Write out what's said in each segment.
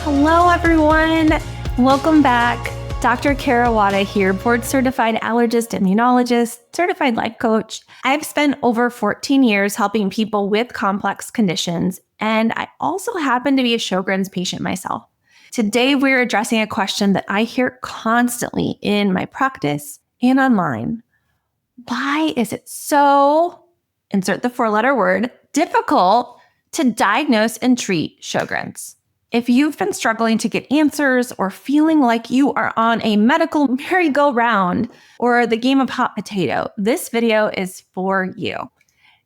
Hello, everyone. Welcome back. Dr. Kara Wada here, board-certified allergist, immunologist, certified life coach. I've spent over 14 years helping people with complex conditions, and I also happen to be a Sjogren's patient myself. Today, we're addressing a question that I hear constantly in my practice and online. Why is it so, insert the four-letter word, difficult to diagnose and treat Sjogren's? If you've been struggling to get answers or feeling like you are on a medical merry-go-round or the game of hot potato, this video is for you.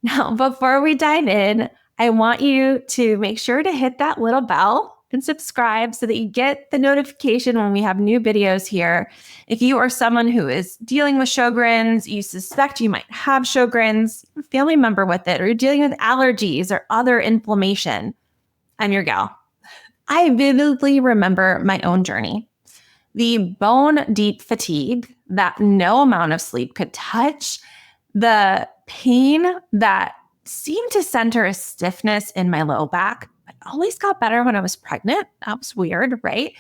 Now, before we dive in, I want you to make sure to hit that little bell and subscribe so that you get the notification when we have new videos here. If you are someone who is dealing with Sjogren's, you suspect you might have Sjogren's, a family member with it, or you're dealing with allergies or other inflammation, I'm your gal. I vividly remember my own journey. The bone-deep fatigue that no amount of sleep could touch, the pain that seemed to center a stiffness in my low back, but always got better when I was pregnant. That was weird, right?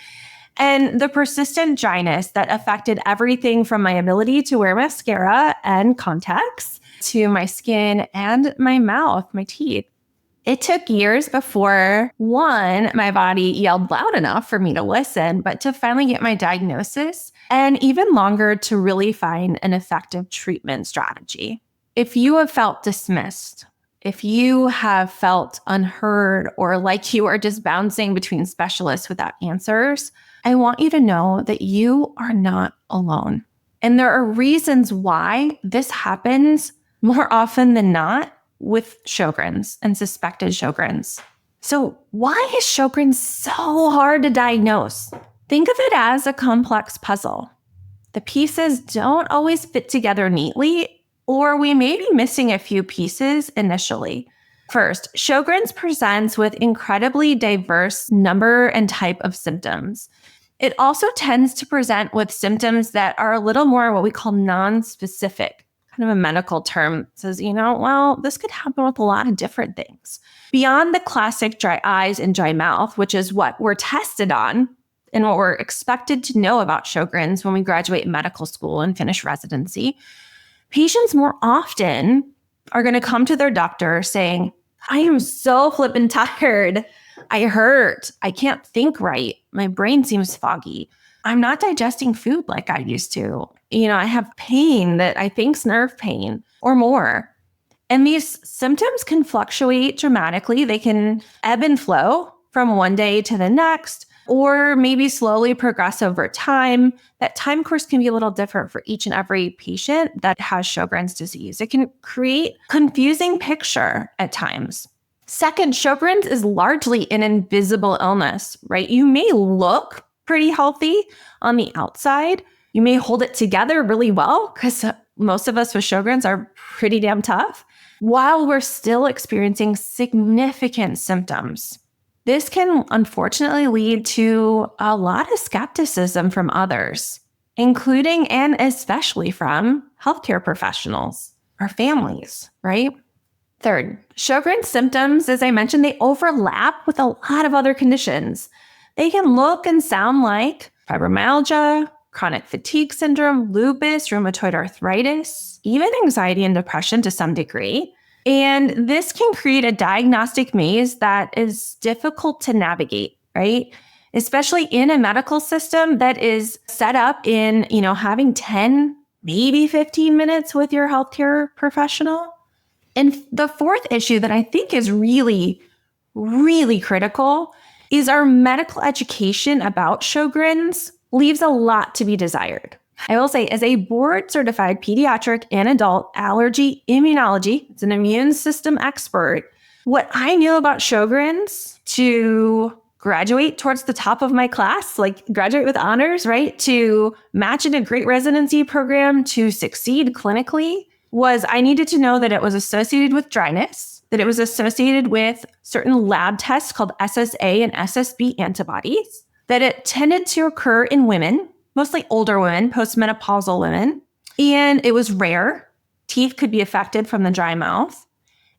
And the persistent dryness that affected everything from my ability to wear mascara and contacts to my skin and my mouth, my teeth. It took years before, one, my body yelled loud enough for me to listen, but to finally get my diagnosis, and even longer to really find an effective treatment strategy. If you have felt dismissed, if you have felt unheard or like you are just bouncing between specialists without answers, I want you to know that you are not alone. And there are reasons why this happens more often than not with Sjogren's and suspected Sjogren's. So why is Sjogren's so hard to diagnose? Think of it as a complex puzzle. The pieces don't always fit together neatly, or we may be missing a few pieces initially. First, Sjogren's presents with incredibly diverse number and type of symptoms. It also tends to present with symptoms that are a little more what we call non-specific. Kind of a medical term says, this could happen with a lot of different things. Beyond the classic dry eyes and dry mouth, which is what we're tested on and what we're expected to know about Sjogren's when we graduate medical school and finish residency, patients more often are going to come to their doctor saying, I am so flippin' tired. I hurt. I can't think right. My brain seems foggy. I'm not digesting food like I used to. I have pain that I think's nerve pain or more. And these symptoms can fluctuate dramatically. They can ebb and flow from one day to the next, or maybe slowly progress over time. That time course can be a little different for each and every patient that has Sjogren's disease. It can create a confusing picture at times. Second, Sjogren's is largely an invisible illness, right? You may look pretty healthy on the outside. You may hold it together really well because most of us with Sjogren's are pretty damn tough while we're still experiencing significant symptoms. This can unfortunately lead to a lot of skepticism from others, including and especially from healthcare professionals or families, right? Third, Sjogren's symptoms, as I mentioned, they overlap with a lot of other conditions. They can look and sound like fibromyalgia, chronic fatigue syndrome, lupus, rheumatoid arthritis, even anxiety and depression to some degree. And this can create a diagnostic maze that is difficult to navigate, right? Especially in a medical system that is set up in, having 10, maybe 15 minutes with your healthcare professional. And the fourth issue that I think is really, really critical is our medical education about Sjogren's leaves a lot to be desired. I will say, as a board-certified pediatric and adult allergy immunology, it's an immune system expert, what I knew about Sjogren's to graduate towards the top of my class, like graduate with honors, right? To match in a great residency program, to succeed clinically, was I needed to know that it was associated with dryness, that it was associated with certain lab tests called SSA and SSB antibodies, that it tended to occur in women, mostly older women, postmenopausal women, and it was rare. Teeth could be affected from the dry mouth.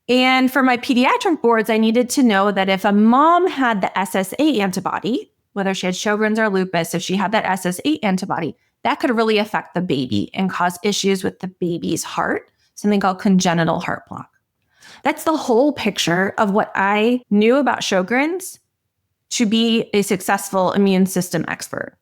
And for my pediatric boards, I needed to know that if a mom had the SSA antibody, whether she had Sjogren's or lupus, if she had that SS8 antibody, that could really affect the baby and cause issues with the baby's heart, something called congenital heart block. That's the whole picture of what I knew about Sjogren's to be a successful immune system expert.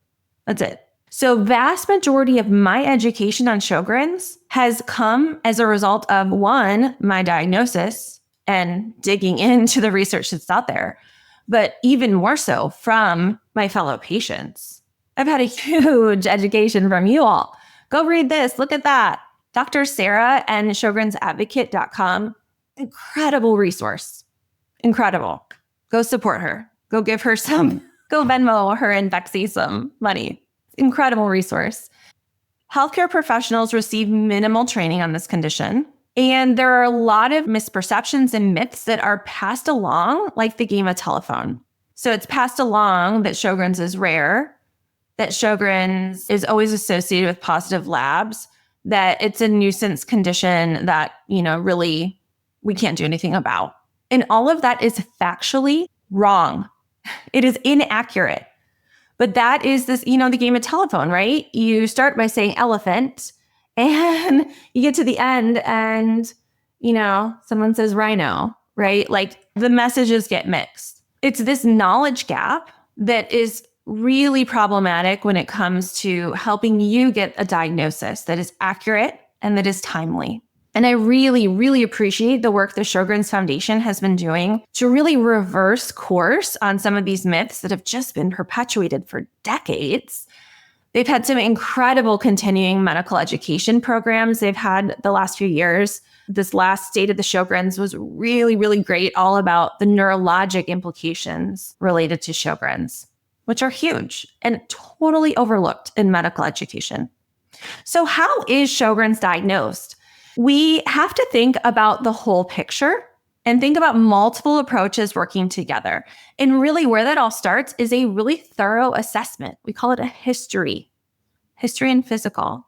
That's it. So vast majority of my education on Sjogren's has come as a result of, one, my diagnosis and digging into the research that's out there, but even more so from my fellow patients. I've had a huge education from you all. Go read this, look at that. Dr. Sarah and Sjogren'sAdvocate.com, incredible resource. Incredible. Go support her. Go give her go Venmo her and Bexy some money. Incredible resource. Healthcare professionals receive minimal training on this condition. And there are a lot of misperceptions and myths that are passed along, like the game of telephone. So it's passed along that Sjogren's is rare, that Sjogren's is always associated with positive labs, that it's a nuisance condition that, really we can't do anything about. And all of that is factually wrong. It is inaccurate. But that is this, the game of telephone, right? You start by saying elephant and you get to the end and, someone says rhino, right? Like the messages get mixed. It's this knowledge gap that is really problematic when it comes to helping you get a diagnosis that is accurate and that is timely. And I really, really appreciate the work the Sjogren's Foundation has been doing to really reverse course on some of these myths that have just been perpetuated for decades. They've had some incredible continuing medical education programs they've had the last few years. This last State of the Sjogren's was really, really great, all about the neurologic implications related to Sjogren's, which are huge and totally overlooked in medical education. So how is Sjogren's diagnosed? We have to think about the whole picture and think about multiple approaches working together. And really where that all starts is a really thorough assessment. We call it a history and physical.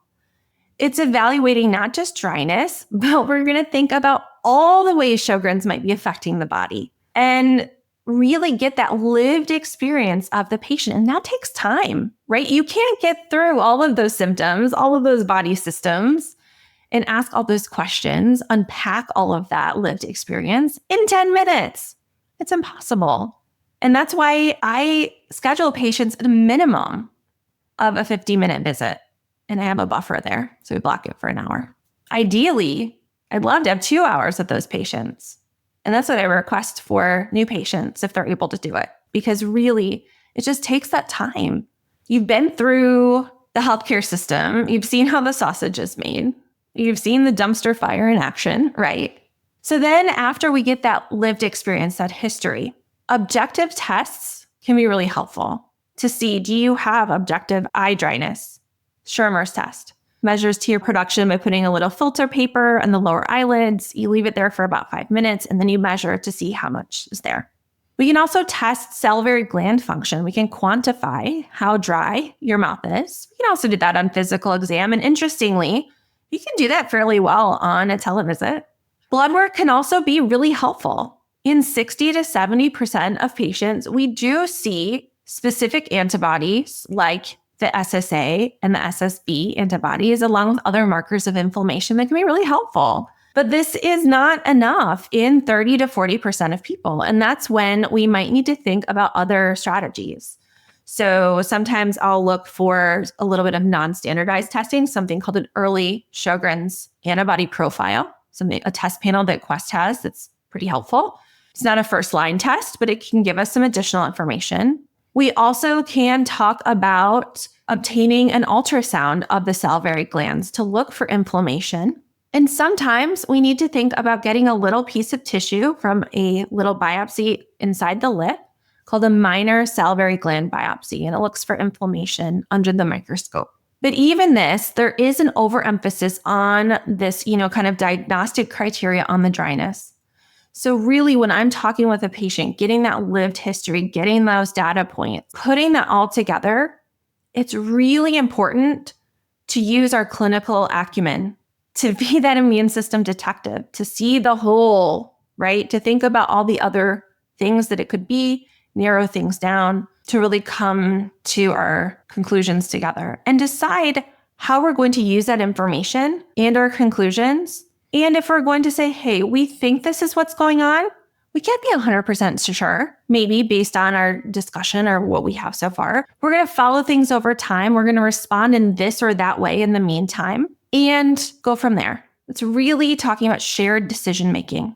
It's evaluating not just dryness, but we're going to think about all the ways Sjogren's might be affecting the body and really get that lived experience of the patient. And that takes time, right? You can't get through all of those symptoms, all of those body systems, and ask all those questions, unpack all of that lived experience in 10 minutes. It's impossible. And that's why I schedule patients at a minimum of a 50-minute visit. And I have a buffer there, so we block it for an hour. Ideally, I'd love to have 2 hours with those patients. And that's what I request for new patients if they're able to do it. Because really, it just takes that time. You've been through the healthcare system. You've seen how the sausage is made. You've seen the dumpster fire in action, right? So then after we get that lived experience, that history, objective tests can be really helpful to see, do you have objective eye dryness? Schirmer's test measures tear production by putting a little filter paper on the lower eyelids. You leave it there for about 5 minutes, and then you measure to see how much is there. We can also test salivary gland function. We can quantify how dry your mouth is. We can also do that on physical exam. And interestingly, you can do that fairly well on a televisit. Blood work can also be really helpful. In 60 to 70% of patients, we do see specific antibodies like the SSA and the SSB antibodies, along with other markers of inflammation that can be really helpful. But this is not enough in 30 to 40% of people. And that's when we might need to think about other strategies. So sometimes I'll look for a little bit of non-standardized testing, something called an early Sjogren's antibody profile, a test panel that Quest has that's pretty helpful. It's not a first-line test, but it can give us some additional information. We also can talk about obtaining an ultrasound of the salivary glands to look for inflammation. And sometimes we need to think about getting a little piece of tissue from a little biopsy inside the lip called a minor salivary gland biopsy, and it looks for inflammation under the microscope. But even this, there is an overemphasis on this, kind of diagnostic criteria on the dryness. So really, when I'm talking with a patient, getting that lived history, getting those data points, putting that all together, it's really important to use our clinical acumen to be that immune system detective, to see the whole, right? To think about all the other things that it could be, narrow things down. to really come to our conclusions together and decide how we're going to use that information and our conclusions. And if we're going to say, hey, we think this is what's going on, we can't be 100% sure, maybe based on our discussion or what we have so far. We're going to follow things over time. We're going to respond in this or that way in the meantime and go from there. It's really talking about shared decision-making.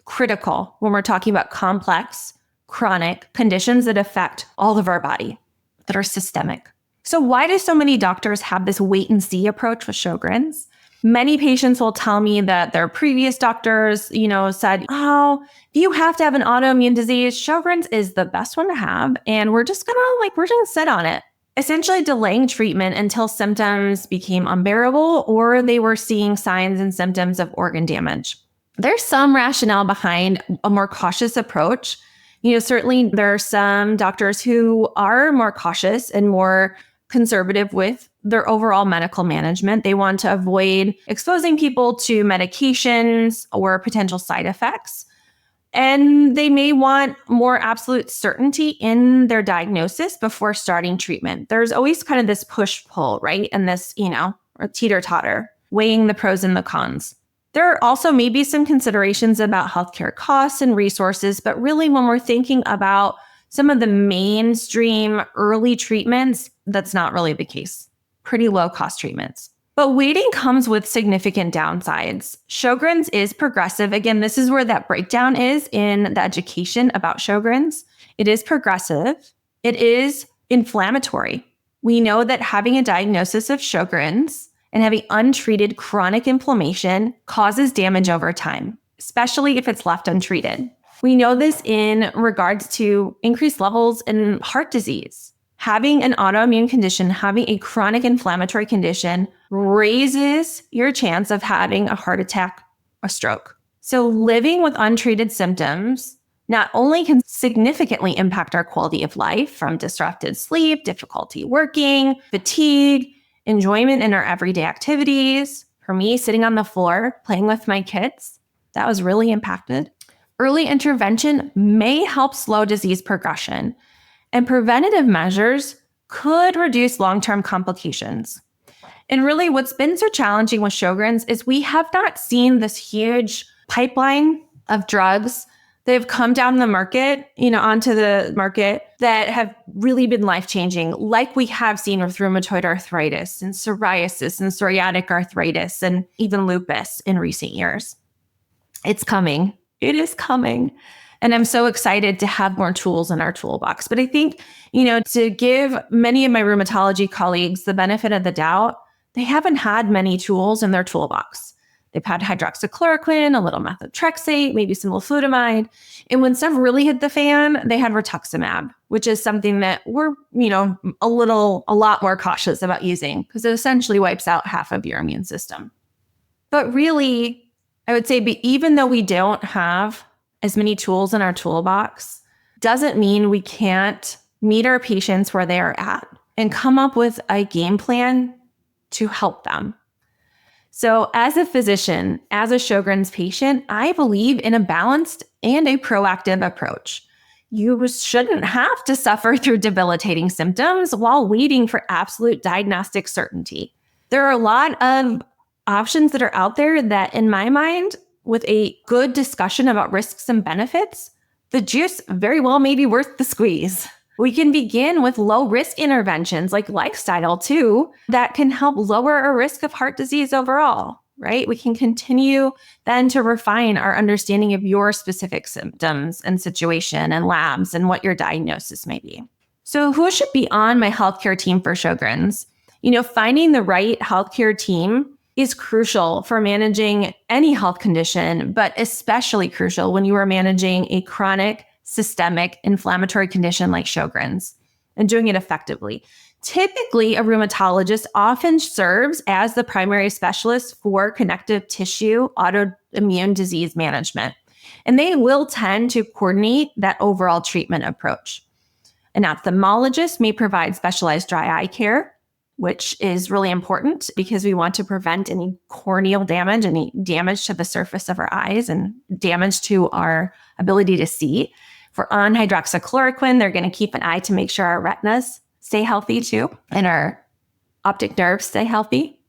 Critical when we're talking about complex, chronic conditions that affect all of our body, that are systemic. So why do so many doctors have this wait and see approach with Sjogren's? Many patients will tell me that their previous doctors, said, oh, if you have to have an autoimmune disease, Sjogren's is the best one to have. And we're just gonna sit on it, essentially delaying treatment until symptoms became unbearable or they were seeing signs and symptoms of organ damage. There's some rationale behind a more cautious approach. Certainly there are some doctors who are more cautious and more conservative with their overall medical management. They want to avoid exposing people to medications or potential side effects. And they may want more absolute certainty in their diagnosis before starting treatment. There's always kind of this push-pull, right? And this, or teeter-totter, weighing the pros and the cons. There are also maybe some considerations about healthcare costs and resources, but really when we're thinking about some of the mainstream early treatments, that's not really the case. Pretty low cost treatments. But waiting comes with significant downsides. Sjogren's is progressive. Again, this is where that breakdown is in the education about Sjogren's. It is progressive. It is inflammatory. We know that having a diagnosis of Sjogren's and having untreated chronic inflammation causes damage over time, especially if it's left untreated. We know this in regards to increased levels in heart disease. Having an autoimmune condition, having a chronic inflammatory condition raises your chance of having a heart attack or stroke. So living with untreated symptoms not only can significantly impact our quality of life from disrupted sleep, difficulty working, fatigue, enjoyment in our everyday activities. For me, sitting on the floor, playing with my kids, that was really impacted. Early intervention may help slow disease progression, and preventative measures could reduce long-term complications. And really what's been so challenging with Sjogren's is we have not seen this huge pipeline of drugs that have come down the market, onto the market that have really been life-changing, like we have seen with rheumatoid arthritis and psoriasis and psoriatic arthritis and even lupus in recent years. It's coming. It is coming. And I'm so excited to have more tools in our toolbox. But I think, to give many of my rheumatology colleagues the benefit of the doubt, they haven't had many tools in their toolbox. They've had hydroxychloroquine, a little methotrexate, maybe some flutamide. And when stuff really hit the fan, they had rituximab, which is something that we're, a lot more cautious about using because it essentially wipes out half of your immune system. But really, I would say, even though we don't have as many tools in our toolbox, doesn't mean we can't meet our patients where they are at and come up with a game plan to help them. So as a physician, as a Sjogren's patient, I believe in a balanced and a proactive approach. You shouldn't have to suffer through debilitating symptoms while waiting for absolute diagnostic certainty. There are a lot of options that are out there that, in my mind, with a good discussion about risks and benefits, the juice very well may be worth the squeeze. We can begin with low-risk interventions like lifestyle too, that can help lower our risk of heart disease overall, right? We can continue then to refine our understanding of your specific symptoms and situation and labs and what your diagnosis may be. So who should be on my healthcare team for Sjogren's? Finding the right healthcare team is crucial for managing any health condition, but especially crucial when you are managing a chronic systemic inflammatory condition like Sjogren's and doing it effectively. Typically, a rheumatologist often serves as the primary specialist for connective tissue autoimmune disease management, and they will tend to coordinate that overall treatment approach. An ophthalmologist may provide specialized dry eye care, which is really important because we want to prevent any corneal damage, any damage to the surface of our eyes and damage to our ability to see. we're on hydroxychloroquine, they're going to keep an eye to make sure our retinas stay healthy too, and our optic nerves stay healthy.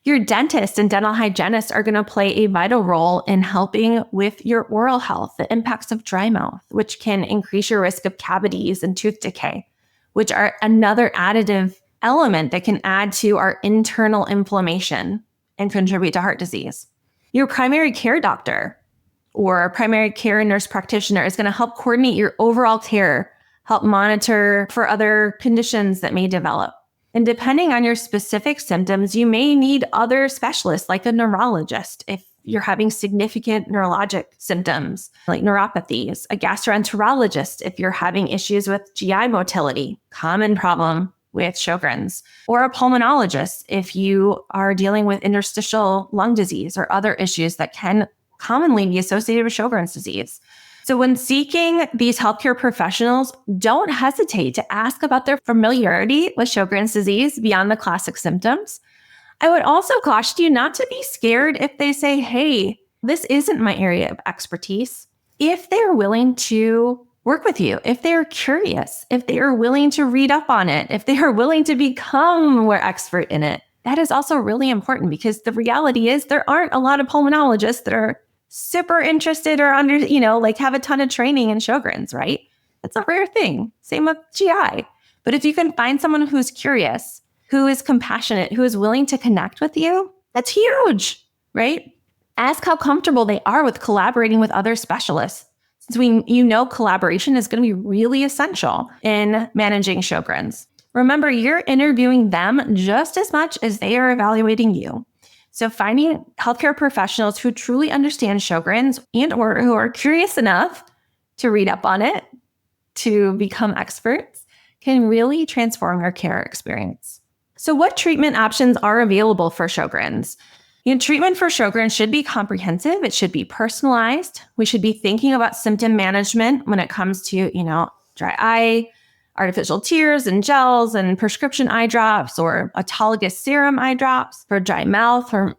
Your dentist and dental hygienist are going to play a vital role in helping with your oral health, the impacts of dry mouth, which can increase your risk of cavities and tooth decay, which are another additive element that can add to our internal inflammation and contribute to heart disease. Your primary care doctor or primary care nurse practitioner is going to help coordinate your overall care, help monitor for other conditions that may develop. And depending on your specific symptoms, you may need other specialists like a neurologist if you're having significant neurologic symptoms like neuropathies, a gastroenterologist if you're having issues with GI motility, common problem with Sjogren's, or a pulmonologist if you are dealing with interstitial lung disease or other issues that can commonly be associated with Sjogren's disease. So when seeking these healthcare professionals, don't hesitate to ask about their familiarity with Sjogren's disease beyond the classic symptoms. I would also caution you not to be scared if they say, hey, this isn't my area of expertise. If they're willing to work with you, if they're curious, if they are willing to read up on it, if they are willing to become more expert in it, that is also really important because the reality is there aren't a lot of pulmonologists that are super interested or have a ton of training in Sjogren's, right? It's a rare thing. Same with GI. But if you can find someone who's curious, who is compassionate, who is willing to connect with you, that's huge, right? Ask how comfortable they are with collaborating with other specialists. Since collaboration is going to be really essential in managing Sjogren's. Remember, you're interviewing them just as much as they are evaluating you. So finding healthcare professionals who truly understand Sjogren's or who are curious enough to read up on it, to become experts, can really transform your care experience. So what treatment options are available for Sjogren's? Treatment for Sjogren's should be comprehensive. It should be personalized. We should be thinking about symptom management when it comes to, dry eye, artificial tears and gels and prescription eye drops or autologous serum eye drops for dry mouth or,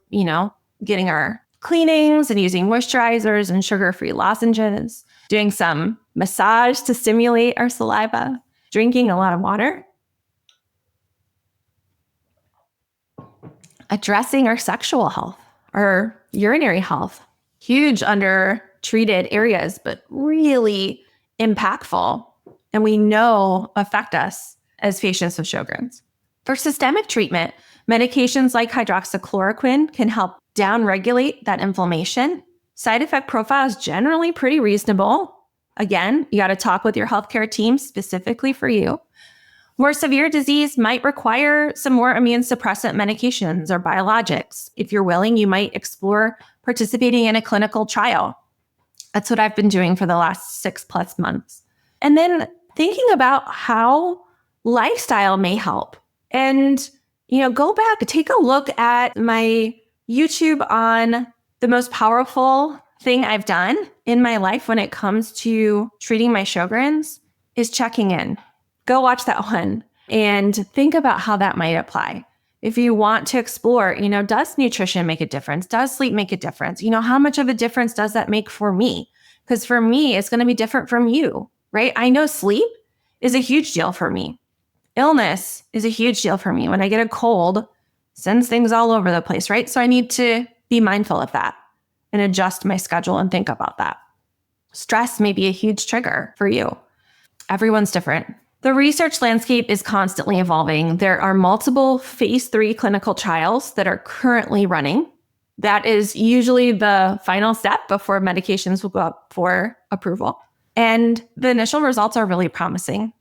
getting our cleanings and using moisturizers and sugar-free lozenges, doing some massage to stimulate our saliva, drinking a lot of water, addressing our sexual health, our urinary health, huge under-treated areas, but really impactful. And we know affect us as patients with Sjogren's. For systemic treatment, medications like hydroxychloroquine can help downregulate that inflammation. Side effect profile is generally pretty reasonable. Again, you got to talk with your healthcare team specifically for you. More severe disease might require some more immune suppressant medications or biologics. If you're willing, you might explore participating in a clinical trial. That's what I've been doing for the last 6+ months. And then thinking about how lifestyle may help. And, go back, take a look at my YouTube on the most powerful thing I've done in my life when it comes to treating my Sjogren's is checking in. Go watch that one and think about how that might apply. If you want to explore, does nutrition make a difference? Does sleep make a difference? How much of a difference does that make for me? Because for me, it's going to be different from you, right? I know sleep is a huge deal for me. Illness is a huge deal for me. When I get a cold, sends things all over the place, right? So I need to be mindful of that and adjust my schedule and think about that. Stress may be a huge trigger for you. Everyone's different. The research landscape is constantly evolving. There are multiple phase 3 clinical trials that are currently running. That is usually the final step before medications will go up for approval. And the initial results are really promising.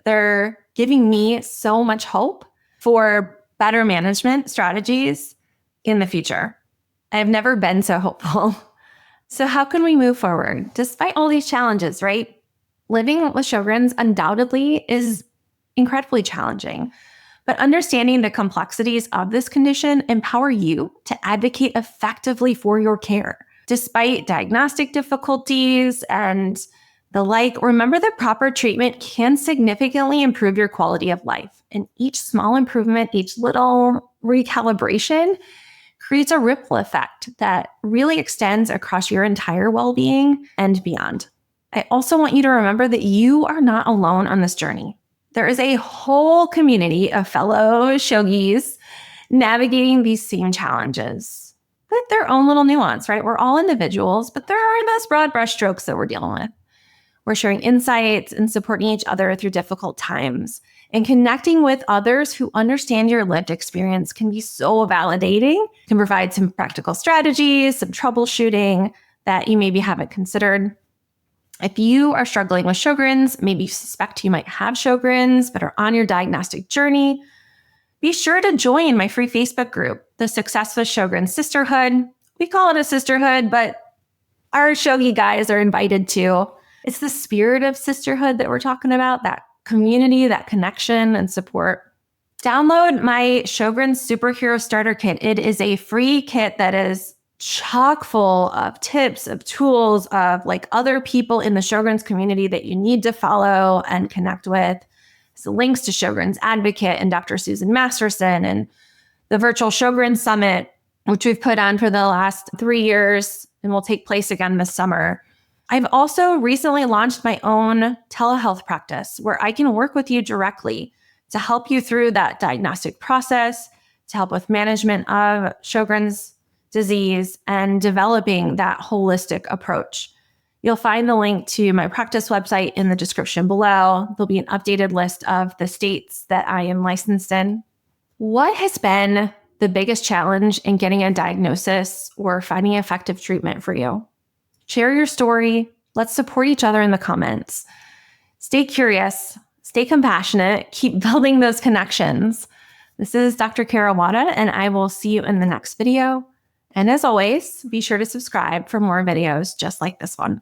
They're giving me so much hope for better management strategies in the future. I've never been so hopeful. So how can we move forward? Despite all these challenges, right? Living with Sjogren's undoubtedly is incredibly challenging, but understanding the complexities of this condition empower you to advocate effectively for your care. Despite diagnostic difficulties and the like, remember that proper treatment can significantly improve your quality of life. And each small improvement, each little recalibration creates a ripple effect that really extends across your entire well-being and beyond. I also want you to remember that you are not alone on this journey. There is a whole community of fellow Sjogis navigating these same challenges with their own little nuance, right? We're all individuals, but there are those broad brushstrokes that we're dealing with. We're sharing insights and supporting each other through difficult times. And connecting with others who understand your lived experience can be so validating, can provide some practical strategies, some troubleshooting that you maybe haven't considered. If you are struggling with Sjogren's, maybe you suspect you might have Sjogren's, but are on your diagnostic journey, be sure to join my free Facebook group, the Success with Sjogren's Sisterhood. We call it a sisterhood, but our Shogi guys are invited too. It's the spirit of sisterhood that we're talking about, that community, that connection and support. Download my Sjogren's Superhero Starter Kit. It is a free kit that is chock full of tips, of tools, of like other people in the Sjogren's community that you need to follow and connect with. So links to Sjogren's Advocate and Dr. Susan Masterson and the virtual Sjogren Summit, which we've put on for the last 3 years and will take place again this summer. I've also recently launched my own telehealth practice where I can work with you directly to help you through that diagnostic process, to help with management of Sjogren's disease and developing that holistic approach. You'll find the link to my practice website in the description below. There'll be an updated list of the states that I am licensed in. What has been the biggest challenge in getting a diagnosis or finding effective treatment for you? Share your story. Let's support each other in the comments. Stay curious, stay compassionate, keep building those connections. This is Dr. Kara Wada, and I will see you in the next video. And as always, be sure to subscribe for more videos just like this one.